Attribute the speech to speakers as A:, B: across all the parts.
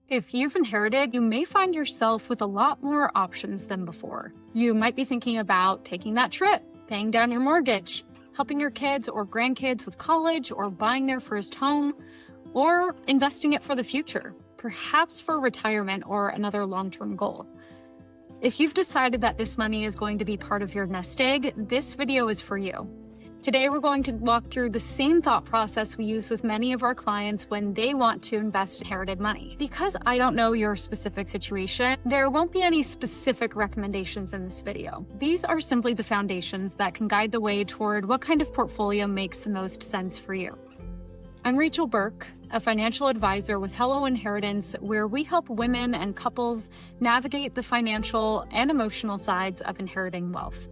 A: If you've inherited, you may find yourself with a lot more options than before. You might be thinking about taking that trip, paying down your mortgage, helping your kids or grandkids with college or buying their first home, or investing it for the future, perhaps for retirement or another long-term goal. If you've decided that this money is going to be part of your nest egg, this video is for you. Today, we're going to walk through the same thought process we use with many of our clients when they want to invest inherited money. Because I don't know your specific situation, there won't be any specific recommendations in this video. These are simply the foundations that can guide the way toward what kind of portfolio makes the most sense for you. I'm Rachel Burke, a financial advisor with Hello Inheritance, where we help women and couples navigate the financial and emotional sides of inheriting wealth.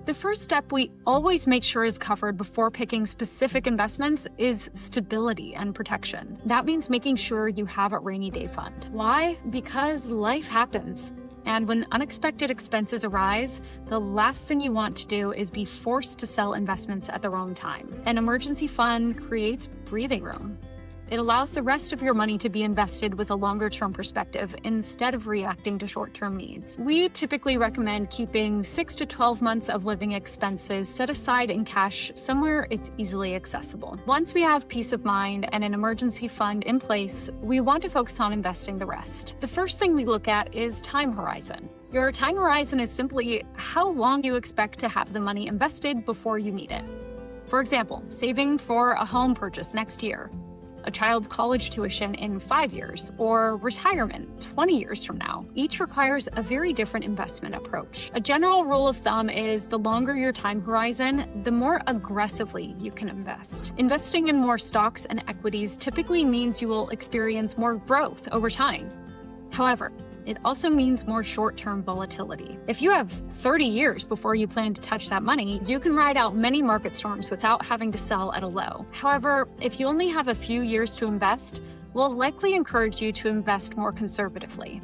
A: The first step we always make sure is covered before picking specific investments is stability and protection. That means making sure you have a rainy day fund. Why? Because life happens. And when unexpected expenses arise, the last thing you want to do is be forced to sell investments at the wrong time. An emergency fund creates breathing room. It allows the rest of your money to be invested with a longer-term perspective instead of reacting to short-term needs. We typically recommend keeping 6 to 12 months of living expenses set aside in cash somewhere it's easily accessible. Once we have peace of mind and an emergency fund in place, we want to focus on investing the rest. The first thing we look at is time horizon. Your time horizon is simply how long you expect to have the money invested before you need it. For example, saving for a home purchase next year, a child's college tuition in 5 years, or retirement 20 years from now. Each requires a very different investment approach. A general rule of thumb is the longer your time horizon, the more aggressively you can invest. Investing in more stocks and equities typically means you will experience more growth over time. However, it also means more short-term volatility. If you have 30 years before you plan to touch that money, you can ride out many market storms without having to sell at a low. However, if you only have a few years to invest, we'll likely encourage you to invest more conservatively.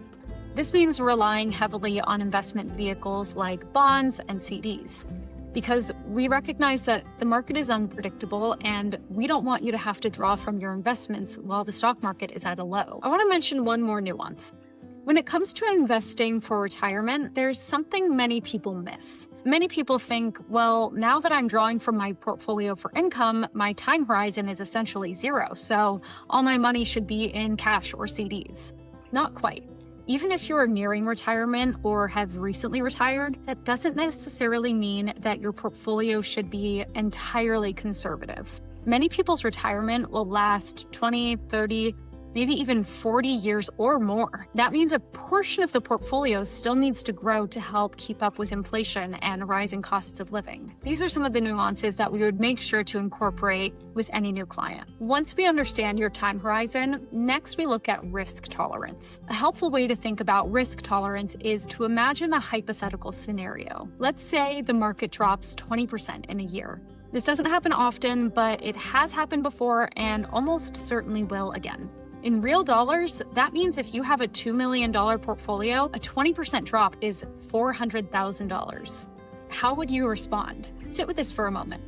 A: This means relying heavily on investment vehicles like bonds and CDs, because we recognize that the market is unpredictable and we don't want you to have to draw from your investments while the stock market is at a low. I want to mention one more nuance. When it comes to investing for retirement, there's something many people miss. Many people think, well, now that I'm drawing from my portfolio for income, my time horizon is essentially zero, so all my money should be in cash or CDs. Not quite. Even if you're nearing retirement or have recently retired, that doesn't necessarily mean that your portfolio should be entirely conservative. Many people's retirement will last 20, 30, maybe even 40 years or more. That means a portion of the portfolio still needs to grow to help keep up with inflation and rising costs of living. These are some of the nuances that we would make sure to incorporate with any new client. Once we understand your time horizon, next we look at risk tolerance. A helpful way to think about risk tolerance is to imagine a hypothetical scenario. Let's say the market drops 20% in a year. This doesn't happen often, but it has happened before and almost certainly will again. In real dollars, that means if you have a $2 million portfolio, a 20% drop is $400,000. How would you respond? Sit with this for a moment.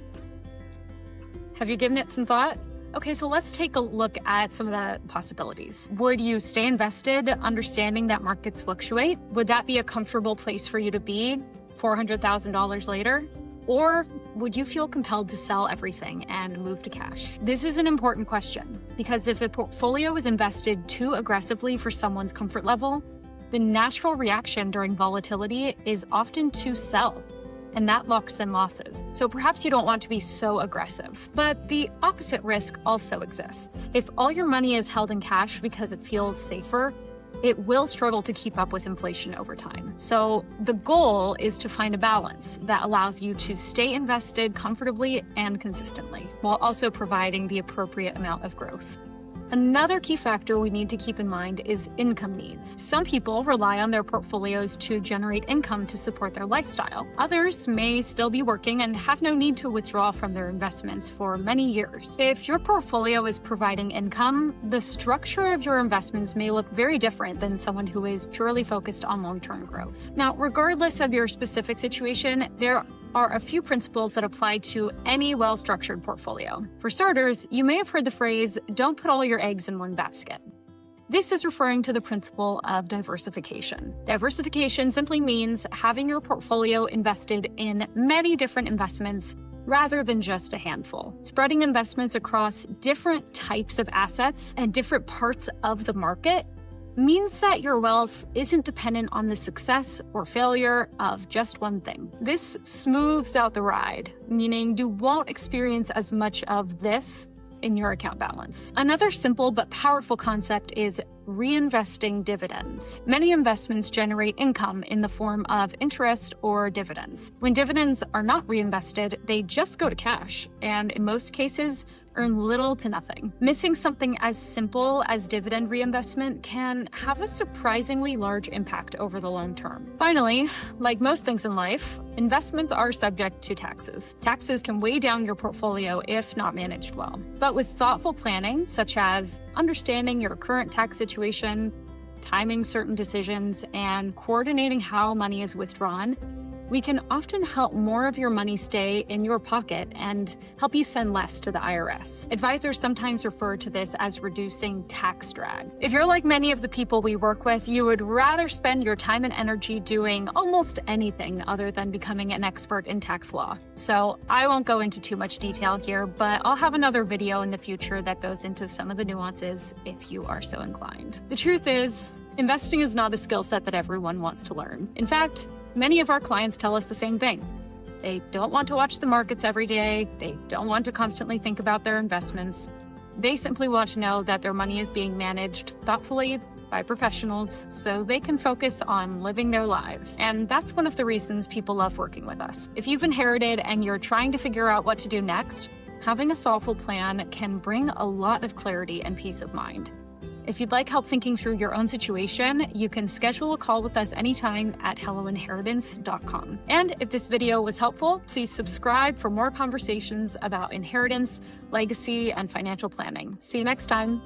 A: Have you given it some thought? Okay, so let's take a look at some of the possibilities. Would you stay invested, understanding that markets fluctuate? Would that be a comfortable place for you to be $400,000 later? Or would you feel compelled to sell everything and move to cash? This is an important question because if a portfolio is invested too aggressively for someone's comfort level, the natural reaction during volatility is often to sell, and that locks in losses. So perhaps you don't want to be so aggressive. But the opposite risk also exists. If all your money is held in cash because it feels safer, it will struggle to keep up with inflation over time. So the goal is to find a balance that allows you to stay invested comfortably and consistently, while also providing the appropriate amount of growth. Another key factor we need to keep in mind is income needs. Some people rely on their portfolios to generate income to support their lifestyle. Others may still be working and have no need to withdraw from their investments for many years. If your portfolio is providing income, the structure of your investments may look very different than someone who is purely focused on long-term growth. Now, regardless of your specific situation, there are a few principles that apply to any well-structured portfolio. For starters, you may have heard the phrase, "don't put all your eggs in one basket." This is referring to the principle of diversification. Diversification simply means having your portfolio invested in many different investments rather than just a handful. Spreading investments across different types of assets and different parts of the market means that your wealth isn't dependent on the success or failure of just one thing. This smooths out the ride, meaning you won't experience as much of this in your account balance. Another simple but powerful concept is reinvesting dividends. Many investments generate income in the form of interest or dividends. When dividends are not reinvested, they just go to cash, and in most cases, earn little to nothing. Missing something as simple as dividend reinvestment can have a surprisingly large impact over the long term. Finally, like most things in life, investments are subject to taxes. Taxes can weigh down your portfolio if not managed well. But with thoughtful planning, such as understanding your current tax situation, timing certain decisions, and coordinating how money is withdrawn, we can often help more of your money stay in your pocket and help you send less to the IRS. Advisors sometimes refer to this as reducing tax drag. If you're like many of the people we work with, you would rather spend your time and energy doing almost anything other than becoming an expert in tax law. So I won't go into too much detail here, but I'll have another video in the future that goes into some of the nuances if you are so inclined. The truth is, investing is not a skill set that everyone wants to learn. In fact, many of our clients tell us the same thing. They don't want to watch the markets every day. They don't want to constantly think about their investments. They simply want to know that their money is being managed thoughtfully by professionals so they can focus on living their lives. And that's one of the reasons people love working with us. If you've inherited and you're trying to figure out what to do next, having a thoughtful plan can bring a lot of clarity and peace of mind. If you'd like help thinking through your own situation, you can schedule a call with us anytime at helloinheritance.com. And if this video was helpful, please subscribe for more conversations about inheritance, legacy, and financial planning. See you next time.